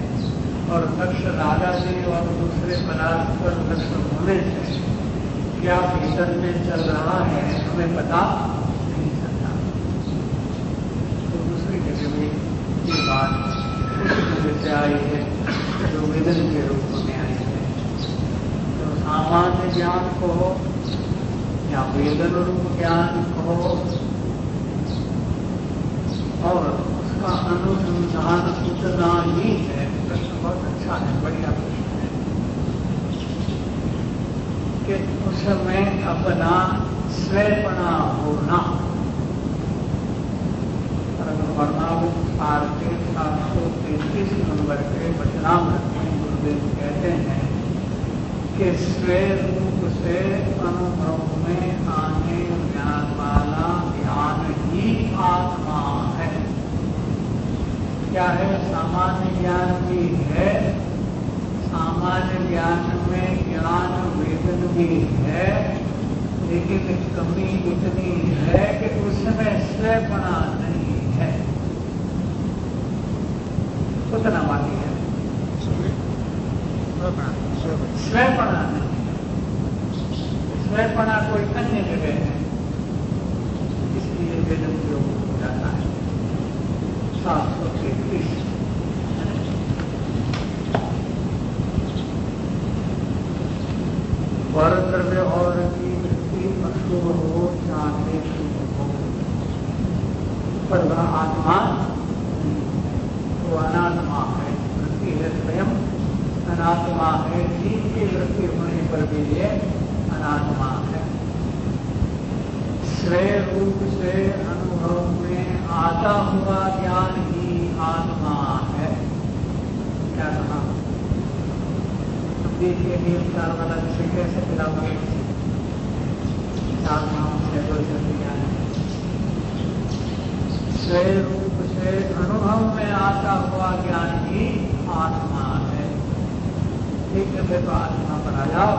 और लक्ष्य दादाजी और दूसरे पदार्थ पर लक्ष्य होने से क्या भीतर में चल रहा है हमें पता नहीं चलता। तो दूसरी जगह में ये बात उस वजह से आई है जो वेदन के रूप में आई है। तो सामान्य ज्ञान को या वेदन रूप ज्ञान को और उसका अनुसंधान उतना ही है। प्रश्न बहुत अच्छा है, बढ़िया प्रश्न है कि उसमें अपना स्वयपना होना। वर्णावतार के 733 नंबर के वचनामृत में गुरुदेव कहते हैं कि स्वय रूप से अनुभव में आने वाला ज्ञान ही आत्मा है। क्या है? सामान्य ज्ञान भी है, सामान्य ज्ञान में ज्ञान वेदन भी है, लेकिन कमी इतनी है कि उसमें स्वयपना नहीं है। उतना बाकी है, स्वयपना नहीं। स्वयपना कोई अन्य जगह है, इसलिए वेदन प्रयोग हो जाता है। 733 पर द्रव्य और की वृत्ति अशुभ हो चाहे शुभ हो, पर वह आत्मा तो अनात्मा है। वृत्ति है स्वयं अनात्मा है, जीव की वृत्ति होने पर भी ये अनात्मा है। स्वय रूप से अनुभव में आता हुआ ज्ञान ही आत्मा है। क्या कहा? देखिए नियमकार वाला विषय कैसे मिलाओगे? आत्माओं से ज्ञान स्वय रूप से अनुभव में आता हुआ ज्ञान ही आत्मा है। एक जगह तो आत्मा पर आ जाओ,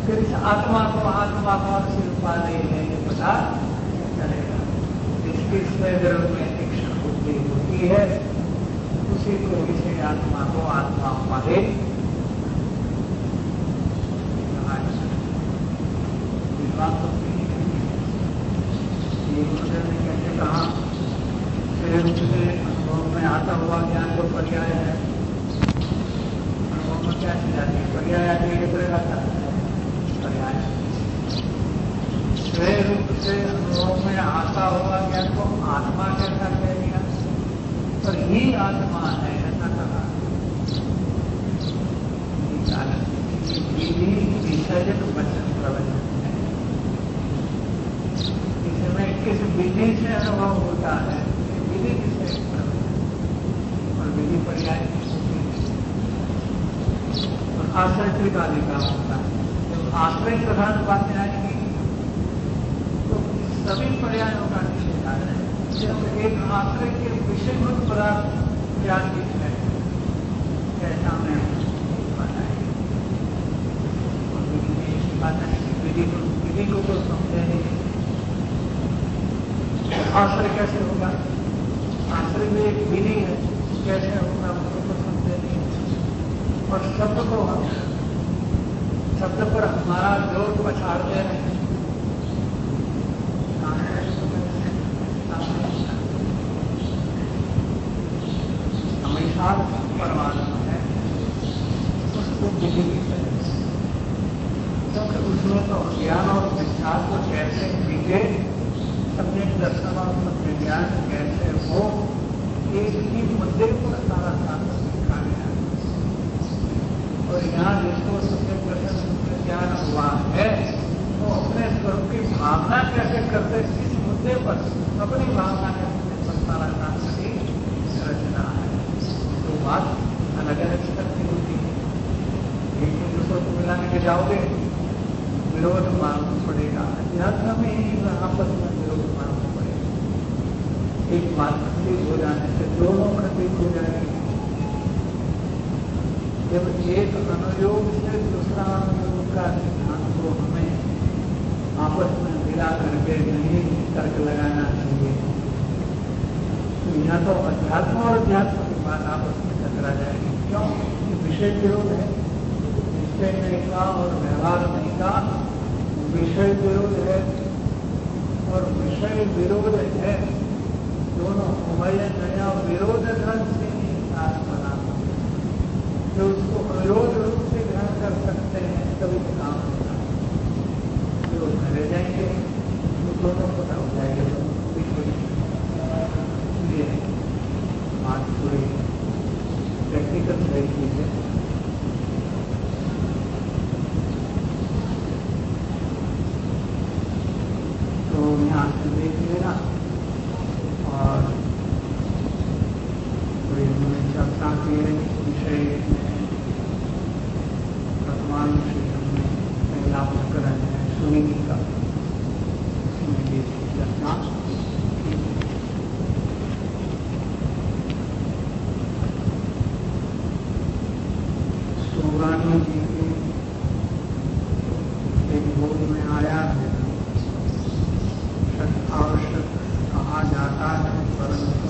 फिर इस आत्मा को कौन सी उपाधि है ये पता चलेगा। जिसकी स्वयं में तीक्ष्ण बुद्धि होती है उसी को इसे आत्मा को आत्मा उपाधि। गुरुदेव ने कैसे कहा? स्वयं से अनुभव में आता हुआ ज्ञान को पर्याय है। अनुभव में क्या चीज आती है? पर्याय आती है, पर्याय। स्वयं रूप से अनुभव में आता हुआ ज्ञान को आत्मा कैसा कह दिया? पर ही आत्मा है ऐसा कहा। विसर्जन वचन प्रवचन है। इसमें किस विधि से अनुभव होता है, विधि किससे और विधि पर्याय और आश्रय त्रिकाली का होता है। जब आश्रय प्रधान बातें आएंगी तो सभी पर्यायों का निषेध आ जाए। जब एक आश्रय के विषयभूत पदार्थ ज्ञान की है कैसा में विधि को तो समझे नहीं। आश्रय कैसे होगा? आश्रय में एक विधि है, कैसे होगा उसको तो समझे नहीं। और शब्द को शब्द पर हमारा जोर पछाड़ते हैं। हमेशा परमात्मा है, उसको विधि की तरह, क्योंकि उसमें तो ज्ञान और विचार को कैसे बीते, सम्यक दर्शन और सत्य ज्ञान कैसे हो, एक ही मुद्दे पर सारा शास्त्र लिखा गया। और यहाँ जिसको सम्यक दर्शन सत्य ज्ञान हुआ है वो अपने स्वरूप की भावना कैसे करते, इस मुद्दे पर अपनी भावना के पर सारा शास्त्र की रचना है। तो बात अलग अलग स्तर की होती है। एक दूसरे को मिलाने के जाओगे विरोध मानना पड़ेगा। अध्यात्म में ही आपस में विरोध मानना पड़ेगा। एक बात खंडित हो जाने से दोनों खंडित हो जाएंगे। जब एक अनुयोग से दूसरा अनुयोग का सिद्धांत को हमें आपस में मिला करके नहीं तर्क लगाना चाहिए। तो या तो अध्यात्म और अध्यात्म की बात आपस में टकरा जाएगी। क्यों? विषय विरोध है, निश्चय नहीं का और व्यवहार नहीं का विषय विरोध है, और विषय विरोध है दोनों उभय नया विरोध धर्म से साथ बना, जो उसको विरोध रूप से ग्रहण कर सकते हैं तभी तो काम होता है। विरोध में रह जाएंगे तो दोनों पता हो जाएगा। इसलिए बात थोड़ी टेक्निकल तरीके से तो यहाँ से देख लेना और कोई उन्होंने चर्चा की है विषय में वर्तमान क्षेत्र में पहला प्रकरण है सुनिधि का, उसमें ये चर्चा सुब्रानी जी के एक बोध में आया है, आवश्यक कहा जाता है परंतु